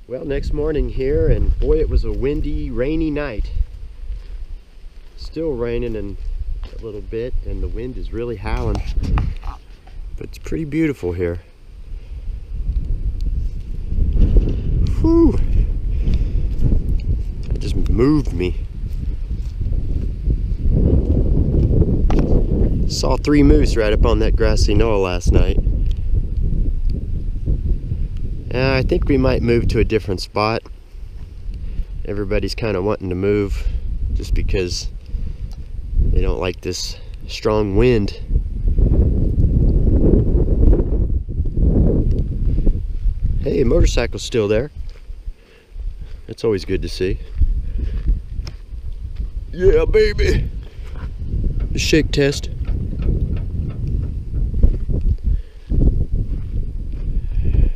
Well, next morning here, and boy, it was a windy, rainy night. Still raining and a little bit, and the wind is really howling. But it's pretty beautiful here. Whew! That just moved me. Saw 3 moose right up on that grassy knoll last night. I think we might move to a different spot. Everybody's kind of wanting to move just because they don't like this strong wind. Hey, motorcycle's still there. That's always good to see. Yeah, baby. The shake test.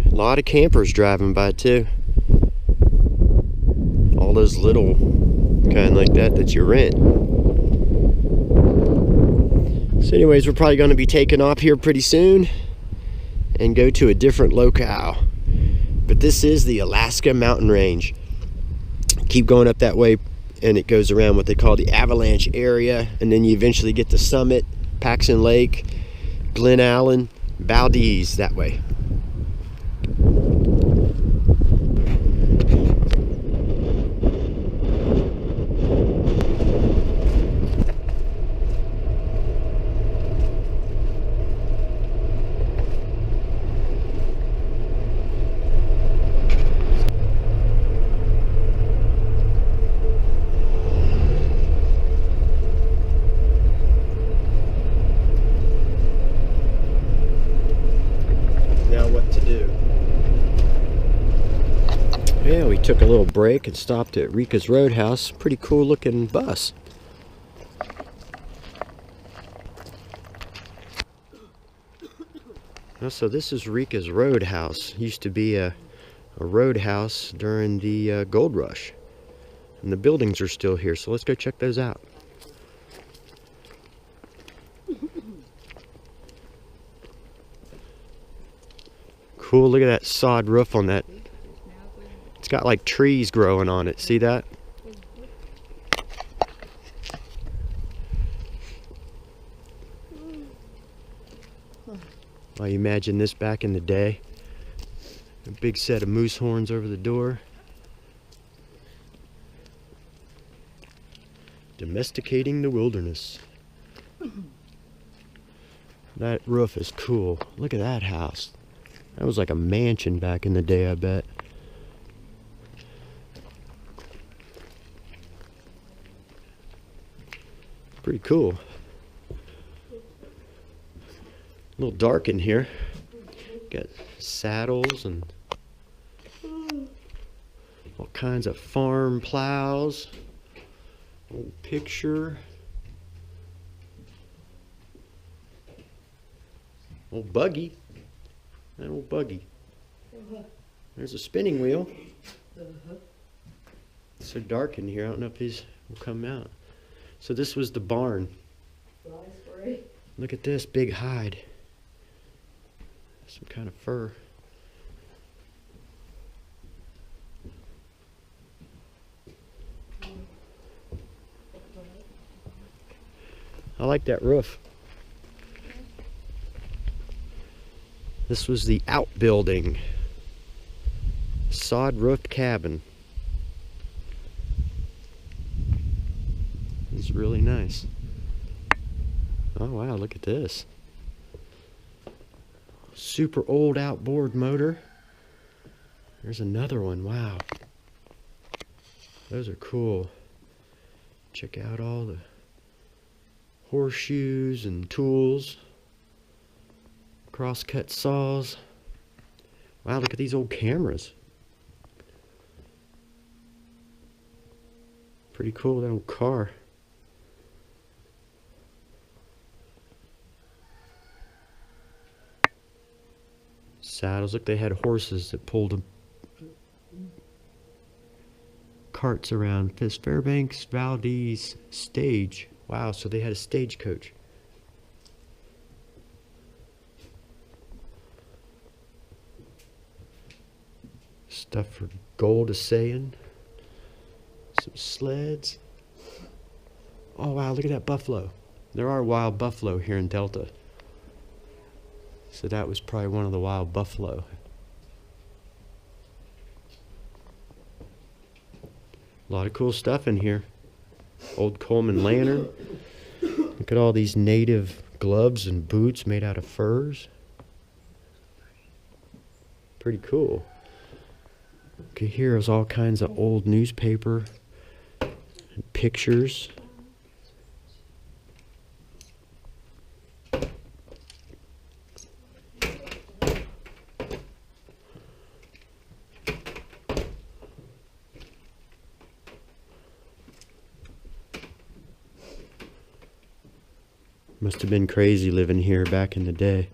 A lot of campers driving by too. All those little kind like that you rent. So anyways, we're probably going to be taking off here pretty soon and go to a different locale. But this is the Alaska mountain range. Keep going up that way and it goes around what they call the avalanche area, and then you eventually get to Summit, Paxton Lake, Glen Allen, Valdez that way. Yeah, we took a little break and stopped at Rika's Roadhouse. Pretty cool looking bus. So this is Rika's Roadhouse. Used to be a roadhouse during the gold rush. And the buildings are still here, so let's go check those out. Cool, look at that sod roof on that. It's got like trees growing on it. See that? Well, you imagine this back in the day. A big set of moose horns over the door. Domesticating the wilderness. That roof is cool. Look at that house. That was like a mansion back in the day, I bet. Pretty cool. A little dark in here. Got saddles and all kinds of farm plows. Old picture. Old buggy. That old buggy. There's a spinning wheel. It's so dark in here, I don't know if these will come out. So this was the barn. Look at this big hide. Some kind of fur. I like that roof. This was the outbuilding. Sod roofed cabin. It's really nice. Oh wow, look at this. Super old outboard motor. There's another one, wow. Those are cool. Check out all the horseshoes and tools. Crosscut saws. Wow, look at these old cameras. Pretty cool, that old car. Saddles, look, they had horses that pulled carts around this Fairbanks Valdez stage. Wow, so they had a stagecoach. Stuff for gold assaying. Some sleds. Oh wow, look at that buffalo. There are wild buffalo here in Delta. So that was probably one of the wild buffalo. A lot of cool stuff in here. Old Coleman lantern. Look at all these native gloves and boots made out of furs. Pretty cool. Okay, here is all kinds of old newspaper and pictures. Must have been crazy living here back in the day.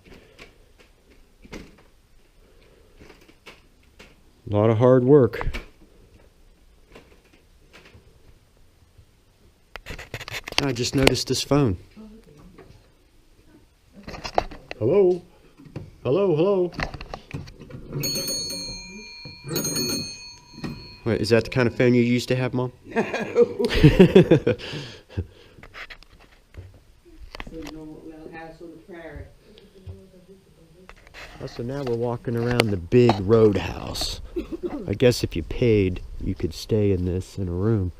A lot of hard work. I just noticed this phone. Hello? Hello, hello? Wait, is that the kind of phone you used to have, Mom? No. So now we're walking around the big roadhouse. I guess if you paid, you could stay in this in a room.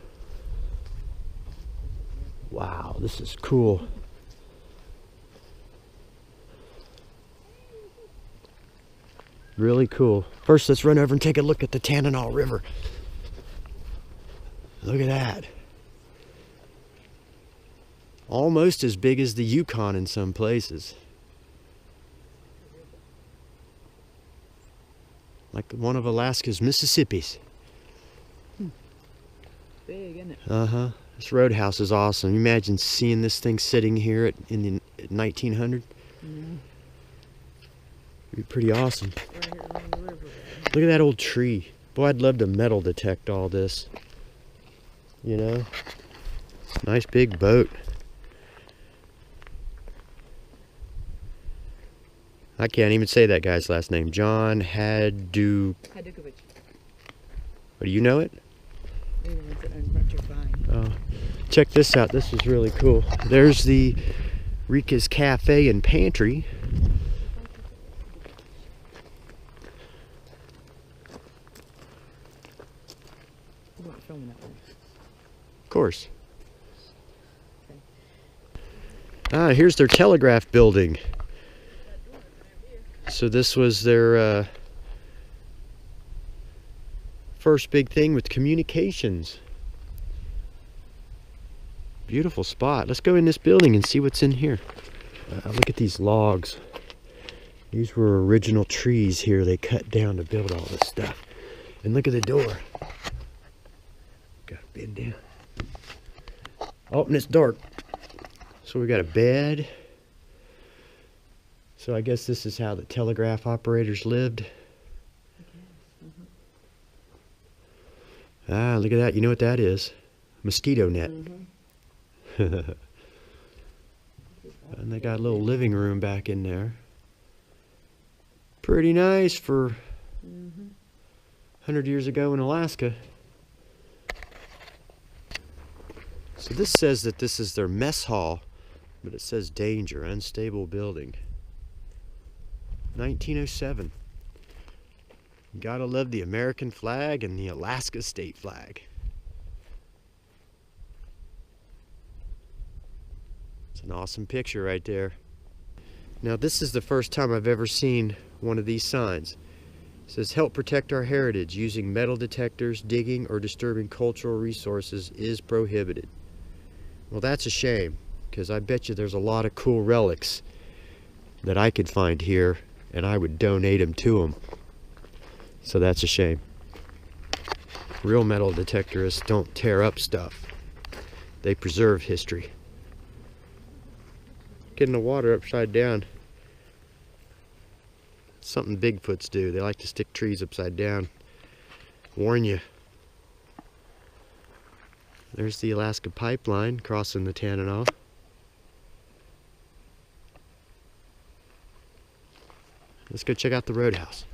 Wow, this is cool. Really cool. First, let's run over and take a look at the Tanana River. Look at that. Almost as big as the Yukon in some places. Like one of Alaska's Mississippis. Big, isn't it? Uh-huh. This roadhouse is awesome. You imagine seeing this thing sitting here in the 1900? Mm-hmm. It'd be pretty awesome. Right here along the river. Look at that old tree. Boy, I'd love to metal detect all this. You know? Nice big boat. I can't even say that guy's last name. John Hadukovich. Oh, do you know it? Oh, check this out. This is really cool. There's the Rika's Cafe and Pantry. Of course. Ah, here's their telegraph building. So this was their first big thing with communications. Beautiful spot. Let's go in this building and see what's in here. Look at these logs. These were original trees here they cut down to build all this stuff. And look at the door. Gotta bend down. Oh, and it's dark. So we got a bed. So I guess this is how the telegraph operators lived. Ah, look at that. You know what that is? Mosquito net. And they got a little living room back in there. Pretty nice for 100 years ago in Alaska. So this says that this is their mess hall, but it says danger, unstable building. 1907. Gotta love the American flag and the Alaska state flag. It's an awesome picture right there. Now this is the first time I've ever seen one of these signs. It says, help protect our heritage. Using metal detectors, digging, or disturbing cultural resources is prohibited. Well, that's a shame, because I bet you there's a lot of cool relics that I could find here, and I would donate them to them. So that's a shame. Real metal detectorists don't tear up stuff. They preserve history. Get in the water upside down. Something Bigfoots do. They like to stick trees upside down. Warn you. There's the Alaska pipeline crossing the Tanana. Let's go check out the roadhouse.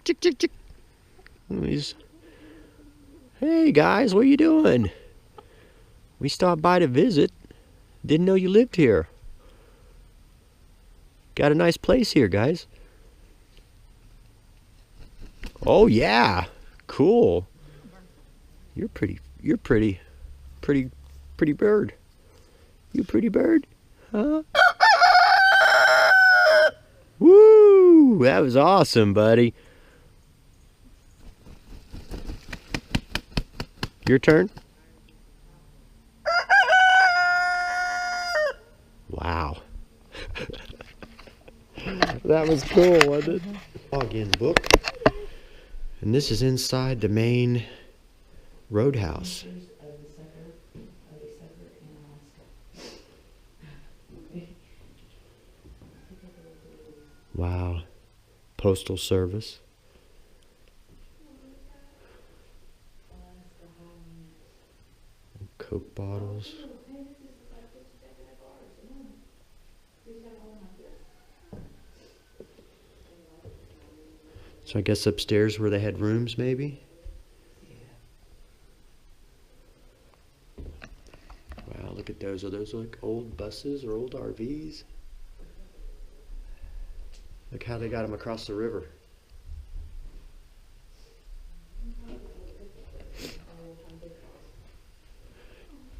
chick, chick, chick, chick. Hey guys, what are you doing? We stopped by to visit. Didn't know you lived here. Got a nice place here, guys. Oh yeah, cool. You're pretty bird. You pretty bird, huh? Woo! That was awesome, buddy. Your turn. Wow. That was cool, wasn't it? Login book. And this is inside the main roadhouse. Wow. Postal Service. Coke bottles. So I guess upstairs where they had rooms, maybe? Wow, look at those. Are those like old buses or old RVs? Look how they got them across the river.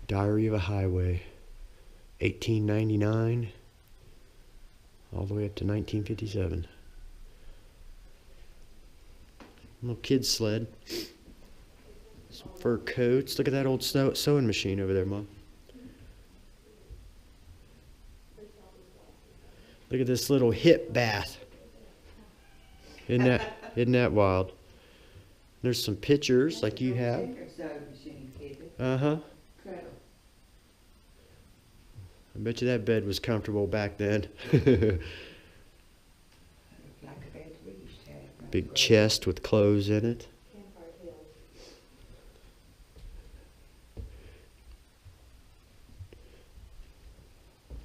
Diary of a Highway, 1899, all the way up to 1957. Little kid's sled. Some fur coats. Look at that old sewing machine over there, Mom. Look at this little hip bath. Isn't that wild? There's some pictures like you have. Uh-huh. I bet you that bed was comfortable back then. Big chest with clothes in it.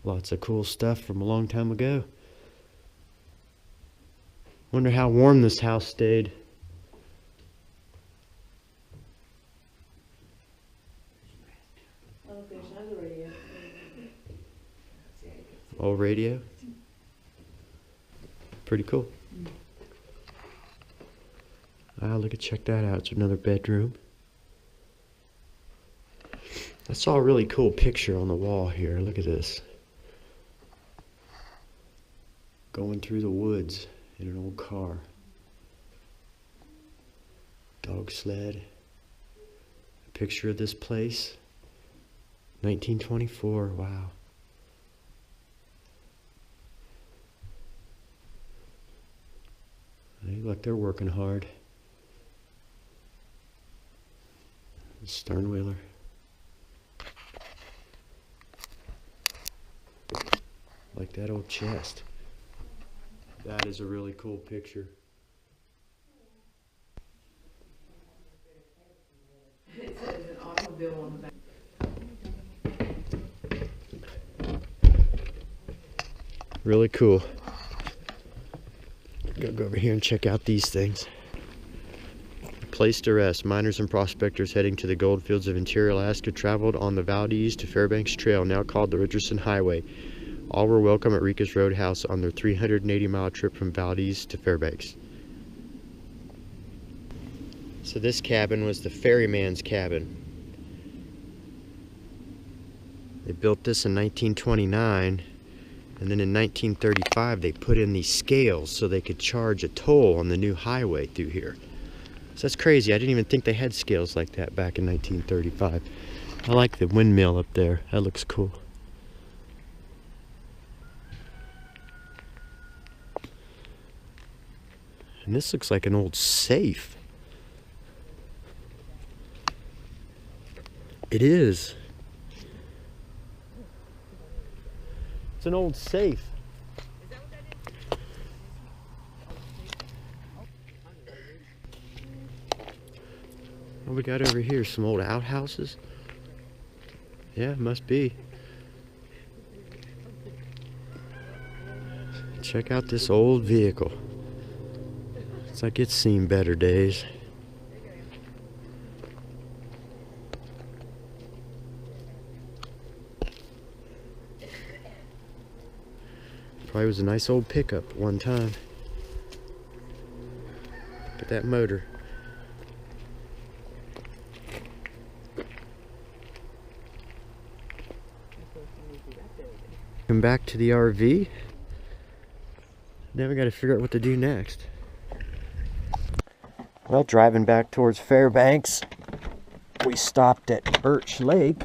Lots of cool stuff from a long time ago. Wonder how warm this house stayed. Oh, there's another radio. Old radio. Pretty cool. Check that out. It's another bedroom. I saw a really cool picture on the wall here. Look at this. Going through the woods in an old car. Dog sled. A picture of this place. 1924. Wow. Hey, look, they're working hard. Stern wheeler. Like that old chest. That is a really cool picture. It says an automobile on the back. Really cool. Gotta go over here and check out these things. Place to rest. Miners and prospectors heading to the goldfields of interior Alaska traveled on the Valdez to Fairbanks Trail, now called the Richardson Highway. All were welcome at Rika's Roadhouse on their 380-mile trip from Valdez to Fairbanks. So this cabin was the ferryman's cabin. They built this in 1929, and then in 1935 they put in these scales so they could charge a toll on the new highway through here. So that's crazy. I didn't even think they had scales like that back in 1935. I like the windmill up there. That looks cool. And this looks like an old safe. It is. It's an old safe. What we got over here? Some old outhouses? Yeah, must be. Check out this old vehicle. It's like it's seen better days. Probably was a nice old pickup at one time. Look at that motor. Come back to the RV. Now we got to figure out what to do next. Well, driving back towards Fairbanks, we stopped at Birch Lake.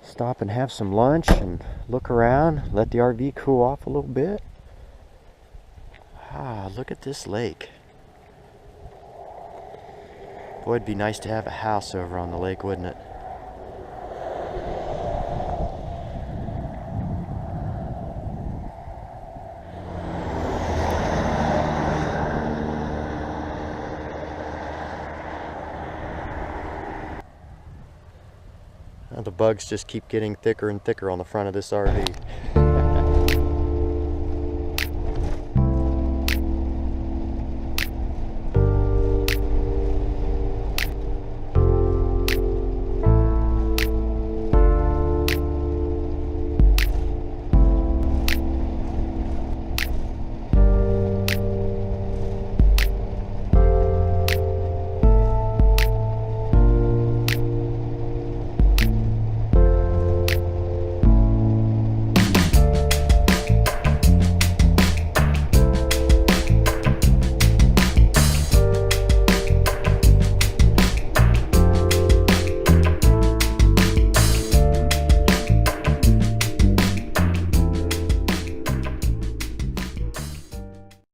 Stop and have some lunch and look around, let the RV cool off a little bit. Ah, look at this lake. Boy, it'd be nice to have a house over on the lake, wouldn't it? The bugs just keep getting thicker and thicker on the front of this RV.